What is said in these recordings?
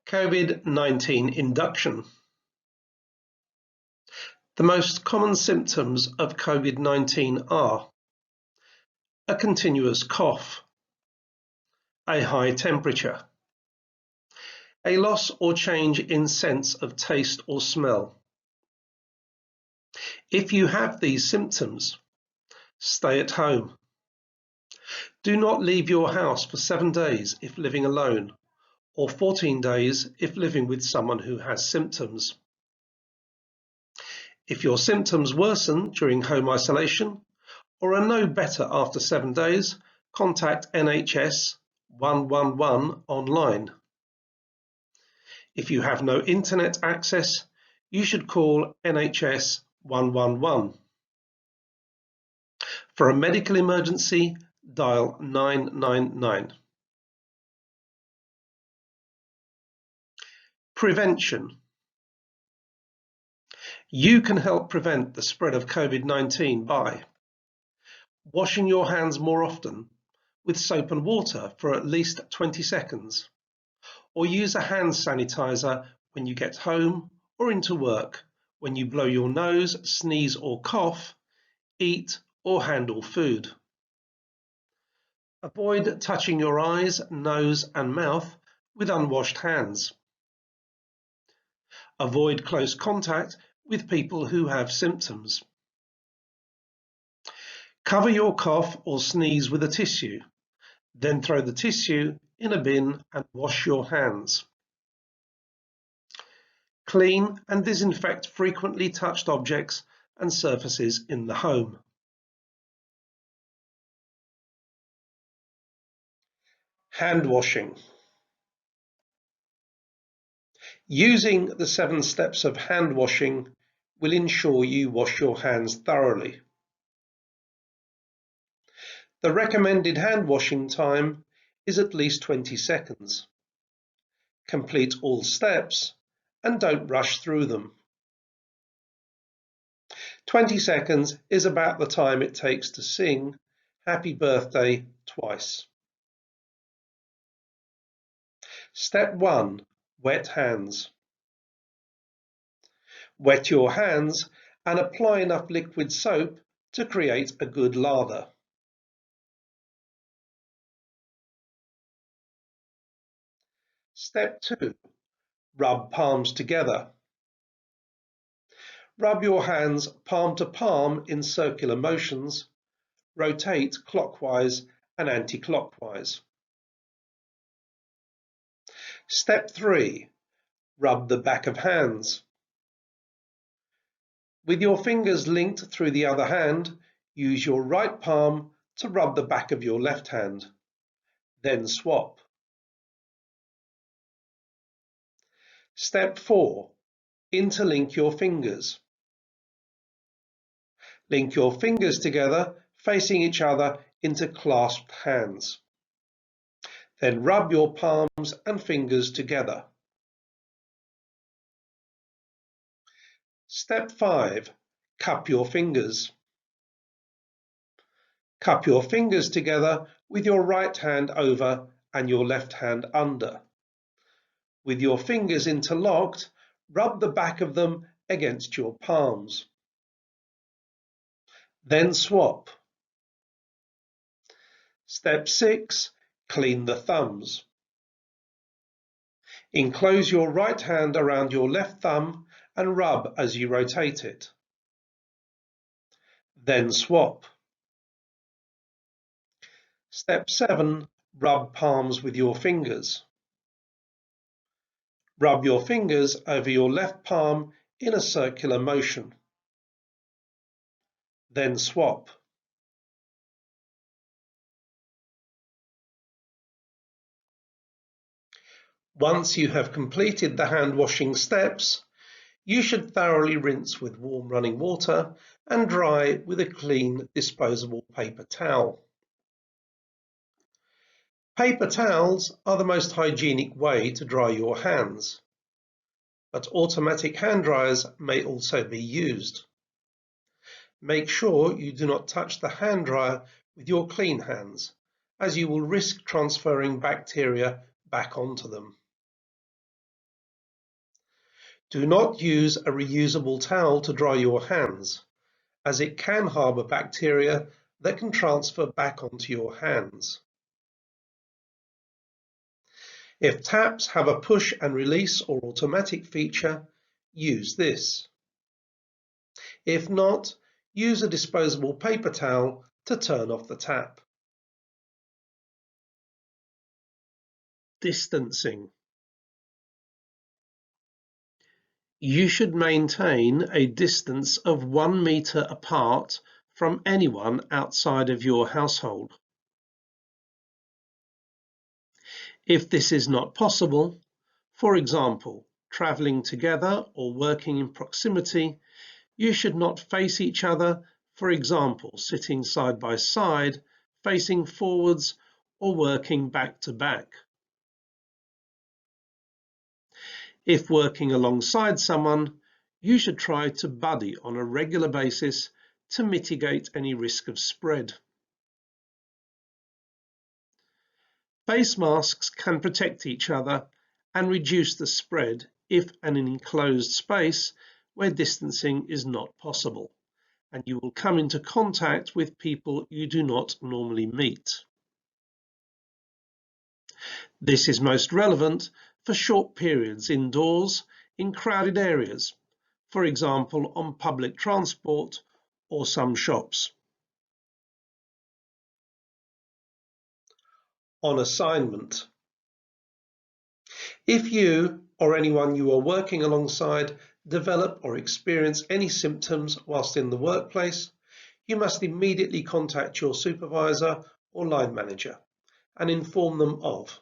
COVID-19 induction. The most common symptoms of COVID-19 are a continuous cough, a high temperature, a loss or change in sense of taste or smell. If you have these symptoms, stay at home. Do not leave your house for 7 days if living alone, or 14 days if living with someone who has symptoms. If your symptoms worsen during home isolation or are no better after 7 days, contact NHS 111 online. If you have no internet access, you should call NHS 111. For a medical emergency, dial 999. Prevention. You can help prevent the spread of COVID-19 by washing your hands more often with soap and water for at least 20 seconds, or use a hand sanitizer when you get home or into work, when you blow your nose, sneeze or cough, eat or handle food. Avoid touching your eyes, nose and mouth with unwashed hands. Avoid close contact with people who have symptoms. Cover your cough or sneeze with a tissue, then throw the tissue in a bin and wash your hands. Clean and disinfect frequently touched objects and surfaces in the home. Hand washing. Using the 7 steps of hand washing will ensure you wash your hands thoroughly. The recommended hand washing time is at least 20 seconds. Complete all steps and don't rush through them. 20 seconds is about the time it takes to sing Happy Birthday twice. Step 1. Wet hands. Wet your hands and apply enough liquid soap to create a good lather. Step 2. Rub palms together. Rub your hands palm to palm in circular motions. Rotate clockwise and anti-clockwise. Step 3. Rub the back of hands. With your fingers linked through the other hand, use your right palm to rub the back of your left hand. Then swap. Step 4. Interlink your fingers. Link your fingers together, facing each other into clasped hands. Then rub your palms and fingers together. Step 5. Cup your fingers. Cup your fingers together with your right hand over and your left hand under. With your fingers interlocked, rub the back of them against your palms. Then swap. Step 6. Clean the thumbs. Enclose your right hand around your left thumb and rub as you rotate it. Then swap. Step 7. Rub palms with your fingers. Rub your fingers over your left palm in a circular motion. Then swap. Once you have completed the hand washing steps, you should thoroughly rinse with warm running water and dry with a clean disposable paper towel. Paper towels are the most hygienic way to dry your hands, but automatic hand dryers may also be used. Make sure you do not touch the hand dryer with your clean hands, as you will risk transferring bacteria back onto them. Do not use a reusable towel to dry your hands, as it can harbour bacteria that can transfer back onto your hands. If taps have a push and release or automatic feature, use this. If not, use a disposable paper towel to turn off the tap. Distancing. You should maintain a distance of 1 metre apart from anyone outside of your household. If this is not possible, for example, travelling together or working in proximity, you should not face each other, for example, sitting side by side, facing forwards, or working back to back. If working alongside someone, you should try to buddy on a regular basis to mitigate any risk of spread. Face masks can protect each other and reduce the spread if in an enclosed space where distancing is not possible, and you will come into contact with people you do not normally meet. This is most relevant for short periods indoors in crowded areas, for example on public transport or some shops. On assignment. If you or anyone you are working alongside develop or experience any symptoms whilst in the workplace, you must immediately contact your supervisor or line manager and inform them of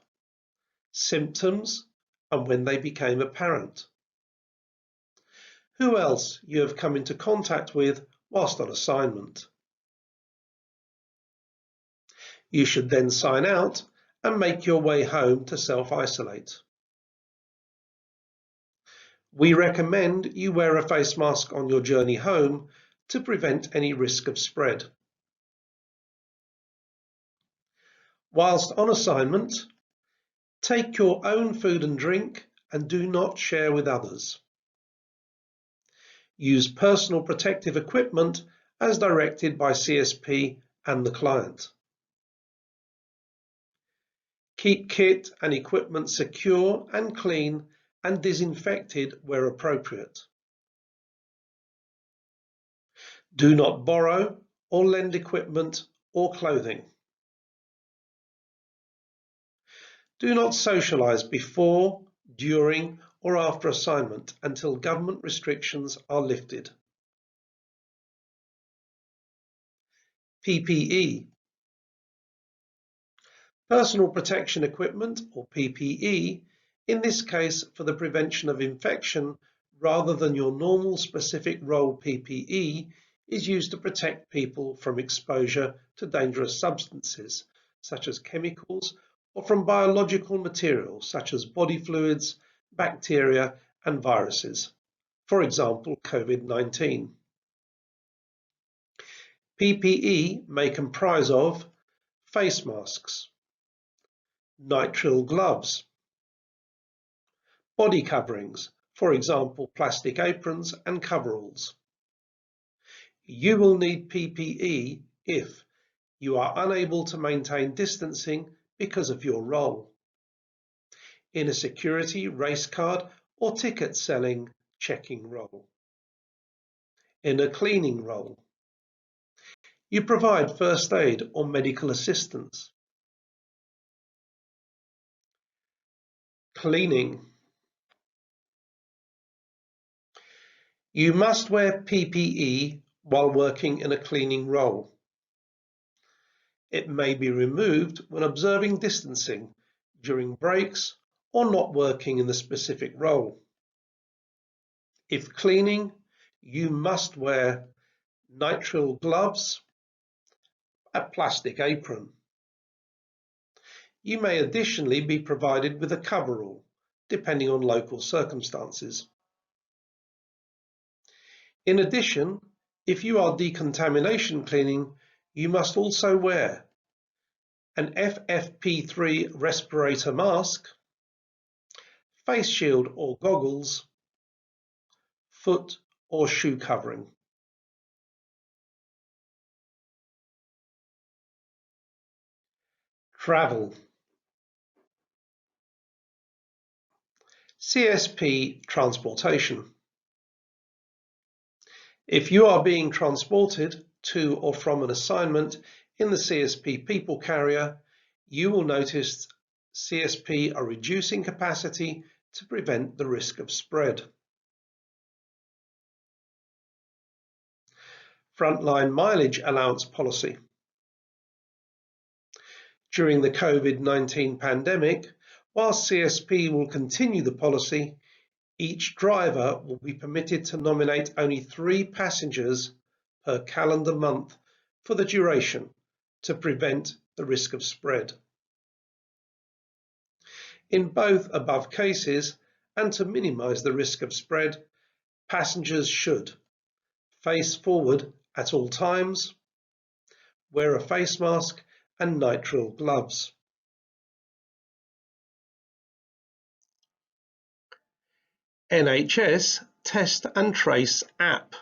symptoms and when they became apparent, who else you have come into contact with whilst on assignment. You should then sign out and make your way home to self-isolate. We recommend you wear a face mask on your journey home to prevent any risk of spread. Whilst on assignment, take your own food and drink and do not share with others. Use personal protective equipment as directed by CSP and the client. Keep kit and equipment secure and clean and disinfected where appropriate. Do not borrow or lend equipment or clothing. Do not socialise before, during or after assignment until government restrictions are lifted. PPE. Personal protection equipment, or PPE, in this case for the prevention of infection rather than your normal specific role PPE, is used to protect people from exposure to dangerous substances such as chemicals or from biological materials such as body fluids, bacteria and viruses, for example COVID-19. PPE may comprise of face masks, nitrile gloves, body coverings, for example plastic aprons and coveralls. You will need PPE if you are unable to maintain distancing because of your role, in a security, race card or ticket selling checking role, in a cleaning role. You provide first aid or medical assistance. Cleaning. You must wear PPE while working in a cleaning role. It may be removed when observing distancing during breaks or not working in the specific role. If cleaning, you must wear nitrile gloves, a plastic apron. You may additionally be provided with a coverall, depending on local circumstances. In addition, if you are decontamination cleaning, you must also wear an FFP3 respirator mask, face shield or goggles, foot or shoe covering. Travel. CSP transportation. If you are being transported to or from an assignment in the CSP people carrier, you will notice CSP are reducing capacity to prevent the risk of spread. Frontline mileage allowance policy. During the COVID-19 pandemic, whilst CSP will continue the policy, each driver will be permitted to nominate only 3 passengers per calendar month for the duration to prevent the risk of spread. In both above cases, and to minimise the risk of spread, passengers should face forward at all times, wear a face mask and nitrile gloves. NHS Test and Trace app.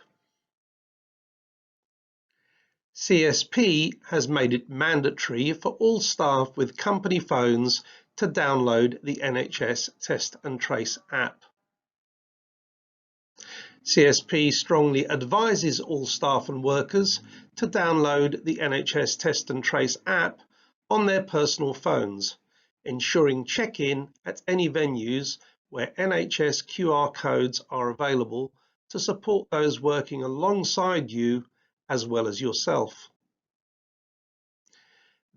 CSP has made it mandatory for all staff with company phones to download the NHS Test and Trace app. CSP strongly advises all staff and workers to download the NHS Test and Trace app on their personal phones, ensuring check-in at any venues where NHS QR codes are available to support those working alongside you as well as yourself.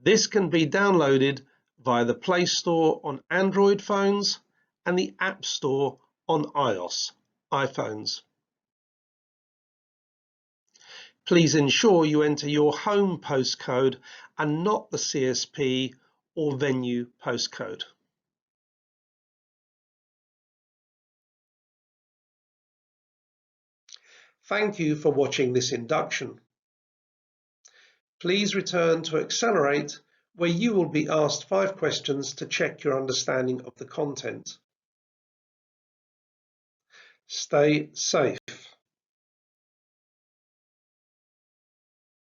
This can be downloaded via the Play Store on Android phones and the App Store on iOS iPhones. Please ensure you enter your home postcode and not the CSP or venue postcode. Thank you for watching this induction. Please return to Accelerate, where you will be asked 5 questions to check your understanding of the content. Stay safe.